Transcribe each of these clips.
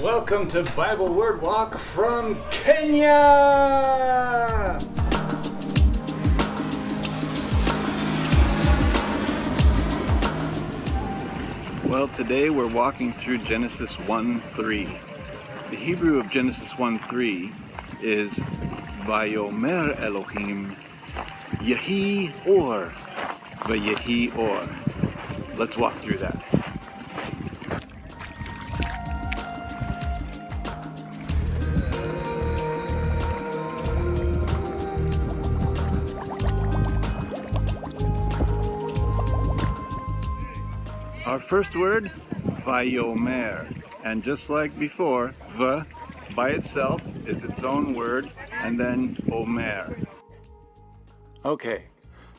Welcome to Bible Word Walk from Kenya! Well, today we're walking through Genesis 1:3. The Hebrew of Genesis 1:3 is Vayomer Elohim Yehi Or Vayehi Or. Let's walk through that. Our first word, Vayomer, and just like before, V by itself is its own word, and then Omer. Okay,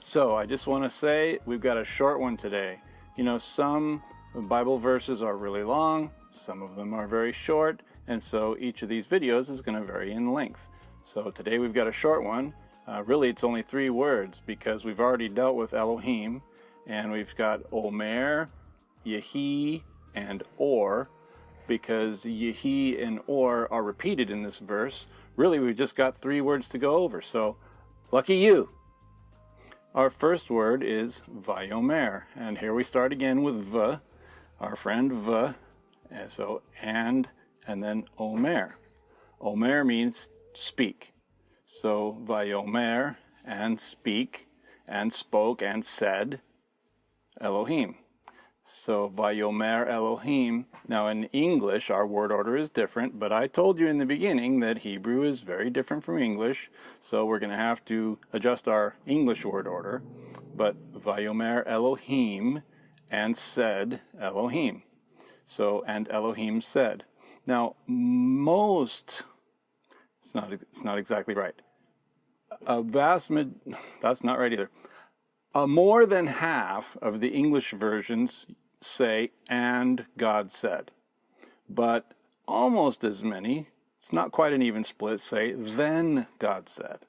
so I just want to say we've got a short one today. You know, some Bible verses are really long, some of them are very short, and so each of these videos is going to vary in length. So today we've got a short one. Really, it's only 3 words because we've already dealt with Elohim, and we've got Omer, Yehi, and Or, because Yehi and Or are repeated in this verse. Really, we've just got 3 words to go over, so lucky you. Our first word is Vayomer, and here we start again with V, our friend V, and then Omer. Omer means speak. So Vayomer, and speak, and spoke, and said, Elohim. So Vayomer Elohim. Now in English, our word order is different, but I told you in the beginning that Hebrew is very different from English, so we're going to have to adjust our English word order. But Vayomer Elohim, and said Elohim. So, and Elohim said. Now, it's not exactly right. That's not right either. More than half of the English versions say, and God said. But almost as many, it's not quite an even split, say, then God said.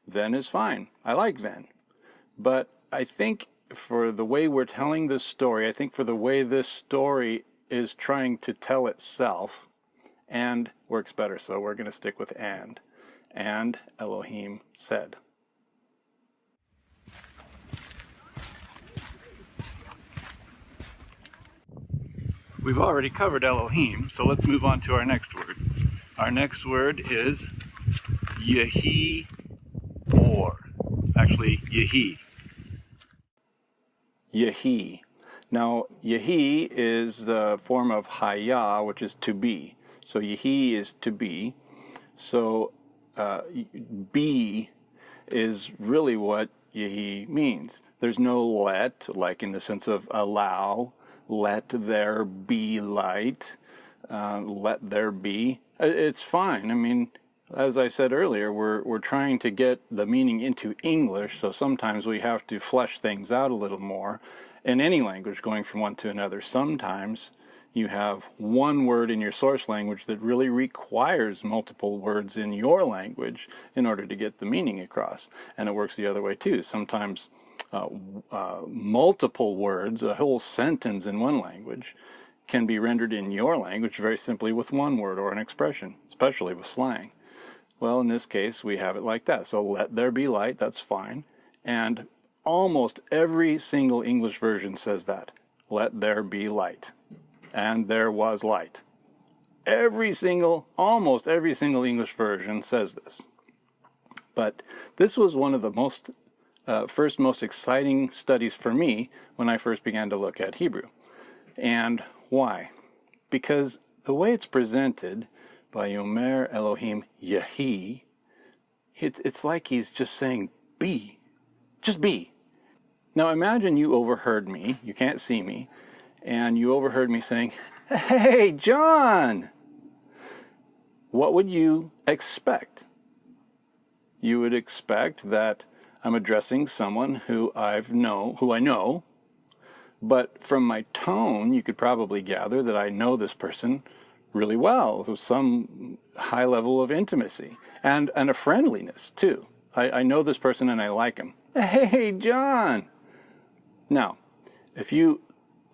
Then is fine. I like then. But I think for the way we're telling this story, I think for the way this story is trying to tell itself, and works better, so we're going to stick with and. And Elohim said. We've already covered Elohim, so let's move on to our next word. Our next word is Yehi Or. Actually, Yehi. Yehi. Now, Yehi is the form of Haya, which is to be. So Yehi is to be. So be is really what Yehi means. There's no let, like in the sense of allow. Let there be light. Let there be. It's fine. I mean, as I said earlier, we're trying to get the meaning into English, so sometimes we have to flesh things out a little more. In any language, going from one to another, sometimes you have one word in your source language that really requires multiple words in your language in order to get the meaning across. And it works the other way too. Sometimes multiple words, a whole sentence in one language, can be rendered in your language very simply with one word or an expression, especially with slang. Well, in this case, we have it like that. So let there be light, that's fine. And almost every single English version says that. Let there be light. And there was light. Almost every single English version says this. But this was one of the most exciting studies for me when I first began to look at Hebrew. And why? Because the way it's presented by Yomer Elohim Yehi, it's like he's just saying, be. Just be. Now imagine you overheard me, you can't see me, and you overheard me saying, hey, John! What would you expect? You would expect that I'm addressing someone who I know, but from my tone, you could probably gather that I know this person really well, with some high level of intimacy, and a friendliness, too. I know this person and I like him. Hey, John! Now, if you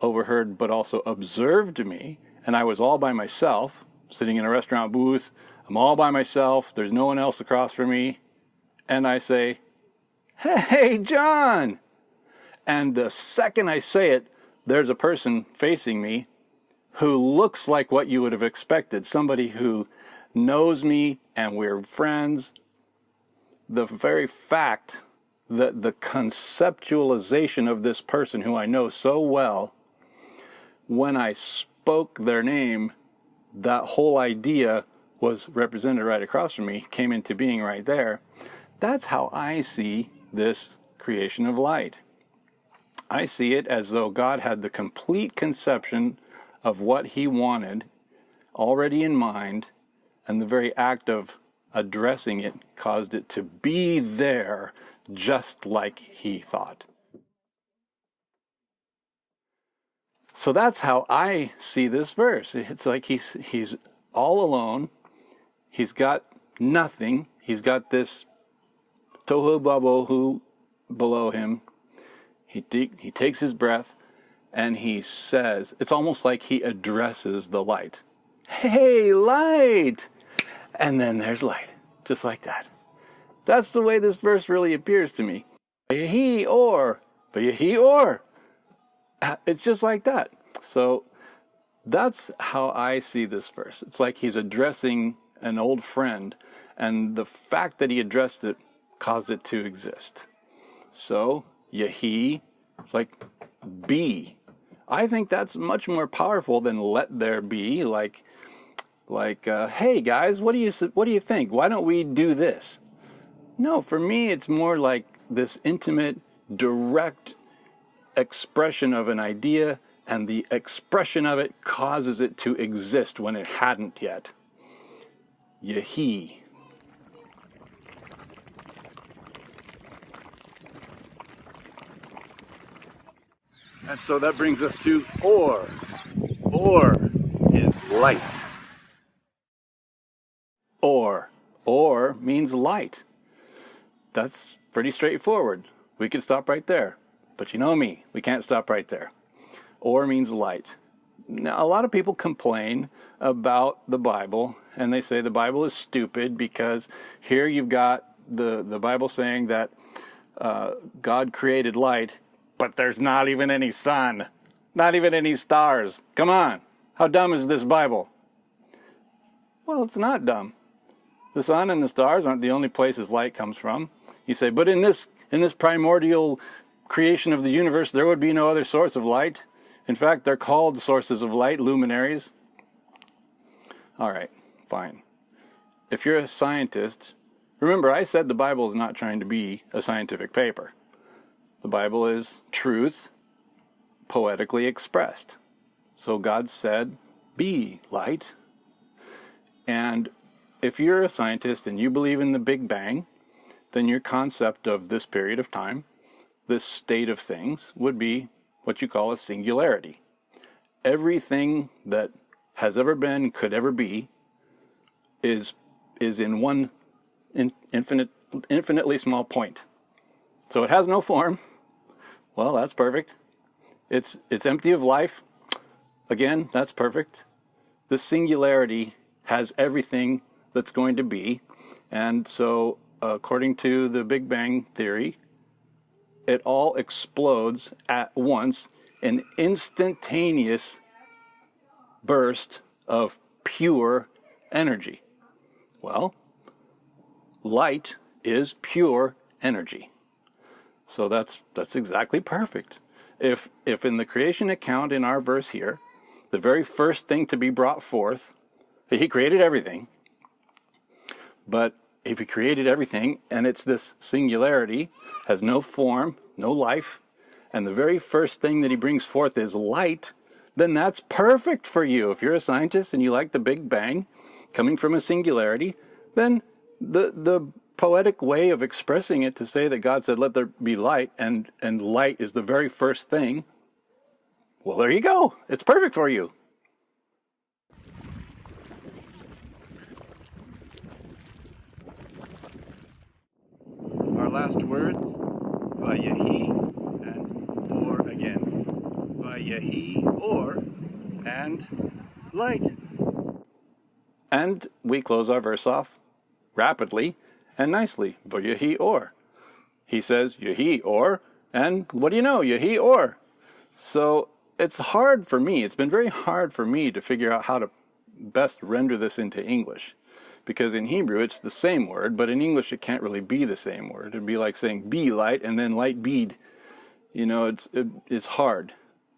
overheard but also observed me, and I was all by myself, sitting in a restaurant booth. I'm all by myself. There's no one else across from me. And I say, "Hey, John!" And the second I say it, there's a person facing me who looks like what you would have expected. Somebody who knows me and we're friends. The very fact that the conceptualization of this person who I know so well, when I spoke their name, that whole idea was represented right across from me, came into being right there. That's how I see this creation of light. I see it as though God had the complete conception of what he wanted already in mind, and the very act of addressing it caused it to be there just like he thought. So that's how I see this verse. It's like he's all alone. He's got nothing. He's got this tohu babohu below him. He takes his breath and he says, it's almost like he addresses the light. "Hey, light!" And then there's light, just like that. That's the way this verse really appears to me. He or. It's just like that. So that's how I see this verse. It's like he's addressing an old friend, and the fact that he addressed it caused it to exist. So, Yehi, it's like be. I think that's much more powerful than let there be. Like, hey guys, what do you think? Why don't we do this? No, for me, it's more like this intimate, direct expression of an idea, and the expression of it causes it to exist when it hadn't yet. Yehi. And so that brings us to or. Or is light. Or means light. That's pretty straightforward. We could stop right there. But you know me, we can't stop right there. Or means light. Now, a lot of people complain about the Bible, and they say the Bible is stupid because here you've got the Bible saying that God created light, but there's not even any sun, not even any stars. Come on, how dumb is this Bible? Well, it's not dumb. The sun and the stars aren't the only places light comes from. You say, but in this primordial creation of the universe, there would be no other source of light. In fact, they're called sources of light, luminaries. All right, fine. If you're a scientist, remember I said the Bible is not trying to be a scientific paper. The Bible is truth poetically expressed. So God said, be light. And if you're a scientist and you believe in the Big Bang, then your concept of this period of time, this state of things, would be what you call a singularity. Everything that has ever been, could ever be, is in one infinitely small point. So it has no form. Well, that's perfect. It's empty of life. Again, that's perfect. The singularity has everything that's going to be. And so, according to the Big Bang theory, it all explodes at once, an instantaneous burst of pure energy. Well, light is pure energy. So that's exactly perfect. If in the creation account in our verse here, the very first thing to be brought forth, he created everything, but if he created everything and it's this singularity, has no form, no life, and the very first thing that he brings forth is light, then that's perfect for you. If you're a scientist and you like the Big Bang coming from a singularity, then the poetic way of expressing it to say that God said, let there be light, and light is the very first thing, well, there you go. It's perfect for you. Our last words, Vayehi and or again. Vayehi or and light. And we close our verse off rapidly and nicely. V'yehi or. He says, Yehi or, and what do you know? Yehi or. So it's hard for me. It's been very hard for me to figure out how to best render this into English. Because in Hebrew, it's the same word, but in English, it can't really be the same word. It'd be like saying be light and then light bead. You know, it's hard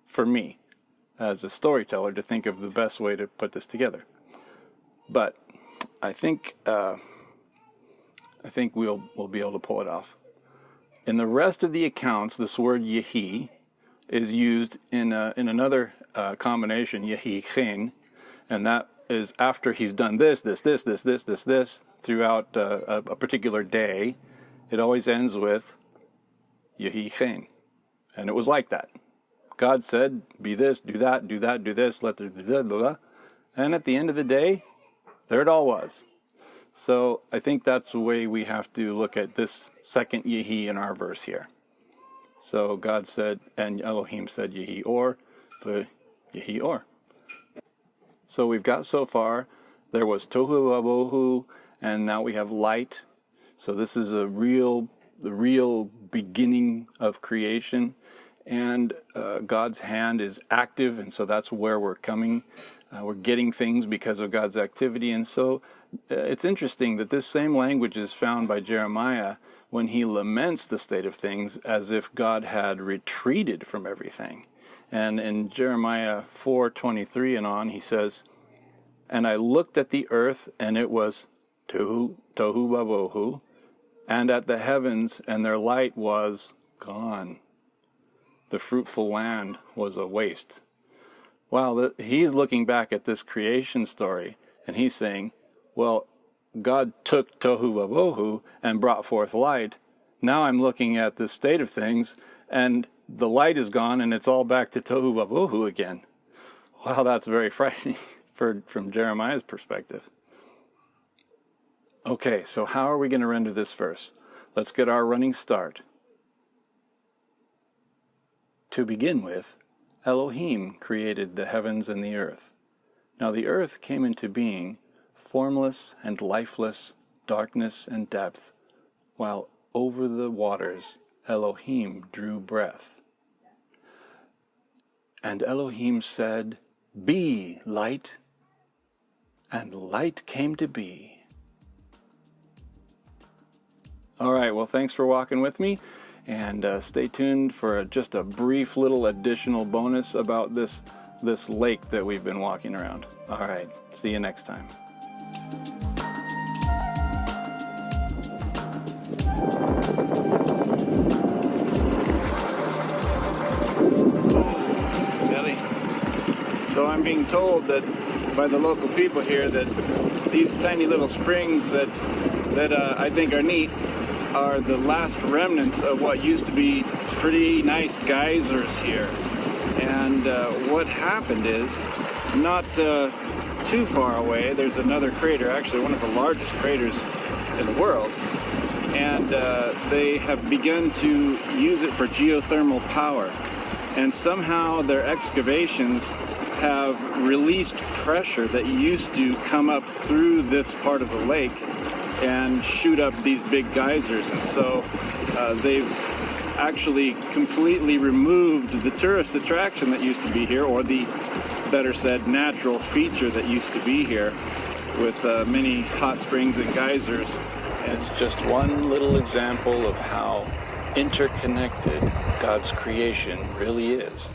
for me as a storyteller to think of the best way to put this together. But I think we'll be able to pull it off. In the rest of the accounts, this word Yehi is used in another combination, Yehi chen, and that is after he's done this throughout a particular day. It always ends with Yehi chen. And it was like that. God said, be this, do that, do that, do this, let there blah, blah, blah. And at the end of the day, there it all was. So I think that's the way we have to look at this second Yehi in our verse here. So God said, and Elohim said, Yehi or, the Yehi or. So we've got so far, there was Tohu Vabohu, and now we have light. So this is the real beginning of creation. And God's hand is active, and so that's where we're coming. We're getting things because of God's activity. And so it's interesting that this same language is found by Jeremiah when he laments the state of things as if God had retreated from everything. And in Jeremiah 4:23 and on, he says, and I looked at the earth, and it was tohu vabohu, and at the heavens, and their light was gone. The fruitful land was a waste. Wow, he's looking back at this creation story, and he's saying, well, God took tohu vabohu and brought forth light. Now I'm looking at this state of things, and the light is gone, and it's all back to tohu vabohu again. Wow, that's very frightening from Jeremiah's perspective. Okay, so how are we going to render this verse? Let's get our running start. To begin with, Elohim created the heavens and the earth. Now the earth came into being, formless and lifeless, darkness and depth, while over the waters Elohim drew breath. And Elohim said, be light, and light came to be. All right, well, thanks for walking with me, and stay tuned for just a brief little additional bonus about this lake that we've been walking around. All right, see you next time. So I'm being told that by the local people here that these tiny little springs that I think are neat are the last remnants of what used to be pretty nice geysers here. And what happened is, not too far away, there's another crater, actually one of the largest craters in the world, and they have begun to use it for geothermal power. And somehow their excavations have released pressure that used to come up through this part of the lake and shoot up these big geysers. And so they've actually completely removed the tourist attraction that used to be here, or the, better said, natural feature that used to be here with many hot springs and geysers. And it's just one little example of how interconnected God's creation really is.